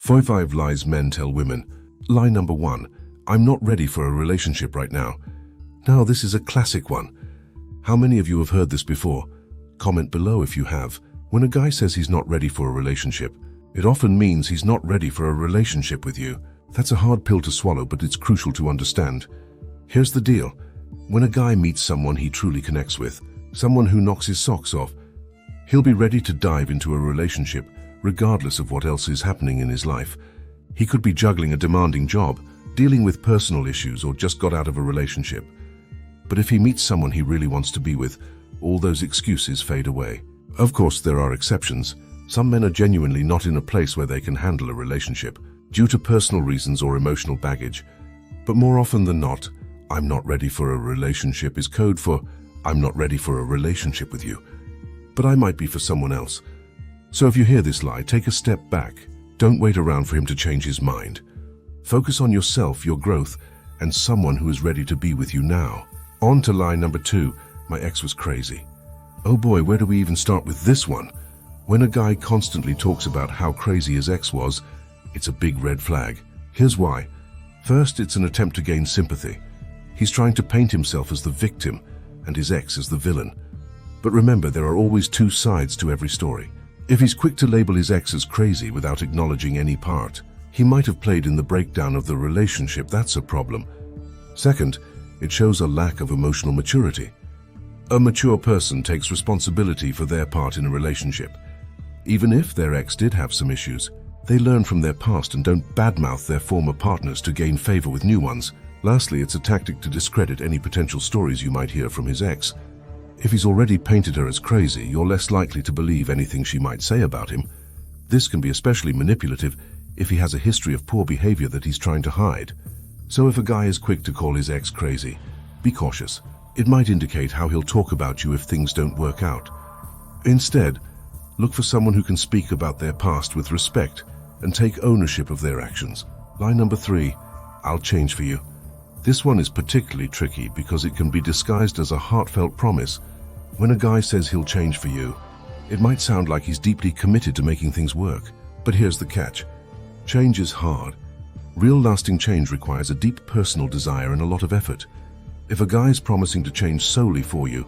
5 lies men tell women. Lie number 1. I'm not ready for a relationship right now. Now, this is a classic one. How many of you have heard this before? Comment below if you have. When a guy says he's not ready for a relationship, it often means he's not ready for a relationship with you. That's a hard pill to swallow, but it's crucial to understand. Here's the deal. When a guy meets someone he truly connects with, someone who knocks his socks off, he'll be ready to dive into a relationship, regardless of what else is happening in his life. He could be juggling a demanding job, dealing with personal issues, or just got out of a relationship. But if he meets someone he really wants to be with, all those excuses fade away. Of course, there are exceptions. Some men are genuinely not in a place where they can handle a relationship, due to personal reasons or emotional baggage. But more often than not, I'm not ready for a relationship is code for I'm not ready for a relationship with you, but I might be for someone else. So if you hear this lie, take a step back. Don't wait around for him to change his mind. Focus on yourself, your growth, and someone who is ready to be with you now. On to lie number 2. My ex was crazy. Oh boy, where do we even start with this one? When a guy constantly talks about how crazy his ex was, it's a big red flag. Here's why. First, it's an attempt to gain sympathy. He's trying to paint himself as the victim and his ex as the villain. But remember, there are always 2 sides to every story. If he's quick to label his ex as crazy without acknowledging any part, he might have played in the breakdown of the relationship. That's a problem. Second, it shows a lack of emotional maturity. A mature person takes responsibility for their part in a relationship. Even if their ex did have some issues, they learn from their past and don't badmouth their former partners to gain favor with new ones. Lastly, it's a tactic to discredit any potential stories you might hear from his ex. If he's already painted her as crazy, you're less likely to believe anything she might say about him. This can be especially manipulative if he has a history of poor behavior that he's trying to hide. So if a guy is quick to call his ex crazy, be cautious. It might indicate how he'll talk about you if things don't work out. Instead, look for someone who can speak about their past with respect and take ownership of their actions. Lie number 3. I'll change for you. This one is particularly tricky because it can be disguised as a heartfelt promise. When a guy says he'll change for you, it might sound like he's deeply committed to making things work. But here's the catch. Change is hard. Real lasting change requires a deep personal desire and a lot of effort. If a guy is promising to change solely for you,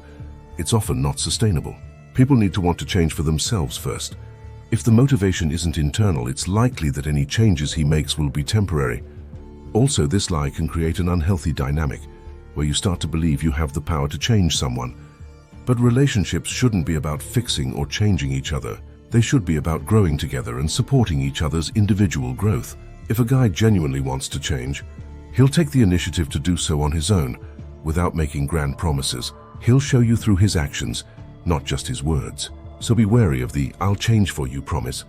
it's often not sustainable. People need to want to change for themselves first. If the motivation isn't internal, it's likely that any changes he makes will be temporary. Also, this lie can create an unhealthy dynamic where you start to believe you have the power to change someone. But relationships shouldn't be about fixing or changing each other. They should be about growing together and supporting each other's individual growth. If a guy genuinely wants to change, he'll take the initiative to do so on his own, without making grand promises. He'll show you through his actions, not just his words. So be wary of the "I'll change for you" promise.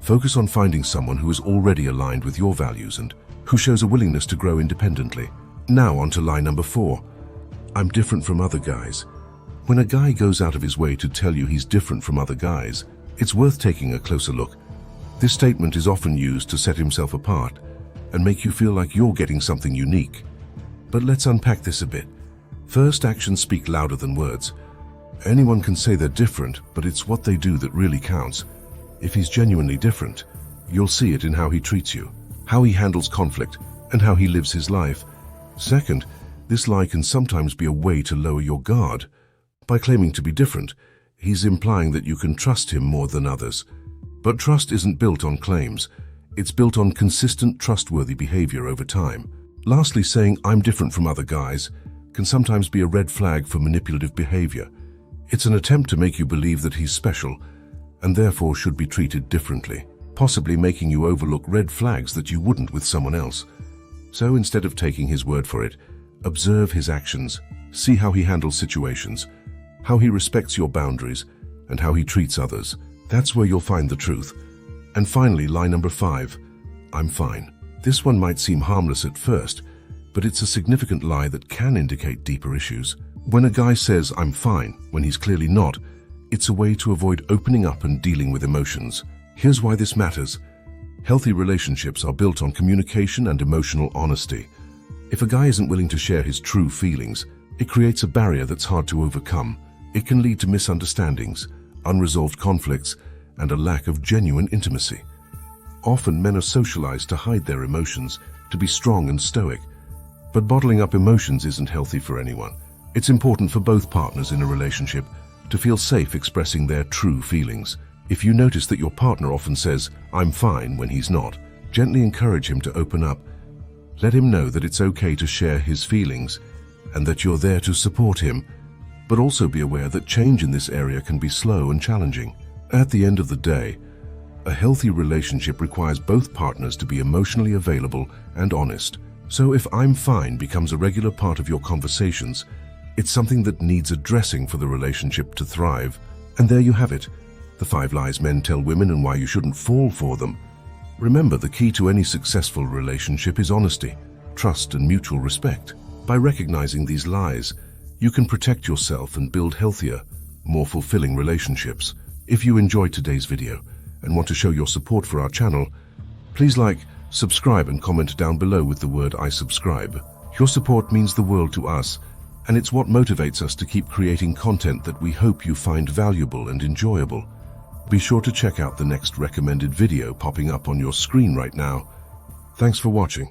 Focus on finding someone who is already aligned with your values and who shows a willingness to grow independently. Now on to lie number 4. I'm different from other guys. When a guy goes out of his way to tell you he's different from other guys, it's worth taking a closer look. This statement is often used to set himself apart and make you feel like you're getting something unique. But let's unpack this a bit. First, actions speak louder than words. Anyone can say they're different, but it's what they do that really counts. If he's genuinely different, you'll see it in how he treats you, how he handles conflict, and how he lives his life. Second, this lie can sometimes be a way to lower your guard. By claiming to be different, he's implying that you can trust him more than others. But trust isn't built on claims. It's built on consistent, trustworthy behavior over time. Lastly, saying "I'm different from other guys" can sometimes be a red flag for manipulative behavior. It's an attempt to make you believe that he's special and therefore should be treated differently, possibly making you overlook red flags that you wouldn't with someone else. So instead of taking his word for it, observe his actions, see how he handles situations, how he respects your boundaries, and how he treats others. That's where you'll find the truth. And finally, lie number 5. I'm fine. This one might seem harmless at first, but it's a significant lie that can indicate deeper issues. When a guy says "I'm fine" when he's clearly not, it's a way to avoid opening up and dealing with emotions. Here's why this matters. Healthy relationships are built on communication and emotional honesty. If a guy isn't willing to share his true feelings, it creates a barrier that's hard to overcome. It can lead to misunderstandings, unresolved conflicts, and a lack of genuine intimacy. Often men are socialized to hide their emotions, to be strong and stoic. But bottling up emotions isn't healthy for anyone. It's important for both partners in a relationship to feel safe expressing their true feelings. If you notice that your partner often says, "I'm fine," when he's not, gently encourage him to open up. Let him know that it's okay to share his feelings and that you're there to support him, but also be aware that change in this area can be slow and challenging. At the end of the day, a healthy relationship requires both partners to be emotionally available and honest. So if "I'm fine" becomes a regular part of your conversations, it's something that needs addressing for the relationship to thrive. And there you have it, the 5 lies men tell women and why you shouldn't fall for them. Remember, the key to any successful relationship is honesty, trust, and mutual respect. By recognizing these lies, you can protect yourself and build healthier, more fulfilling relationships. If you enjoyed today's video and want to show your support for our channel, please like, subscribe, and comment down below with the word "I subscribe." Your support means the world to us, and it's what motivates us to keep creating content that we hope you find valuable and enjoyable. Be sure to check out the next recommended video popping up on your screen right now. Thanks for watching.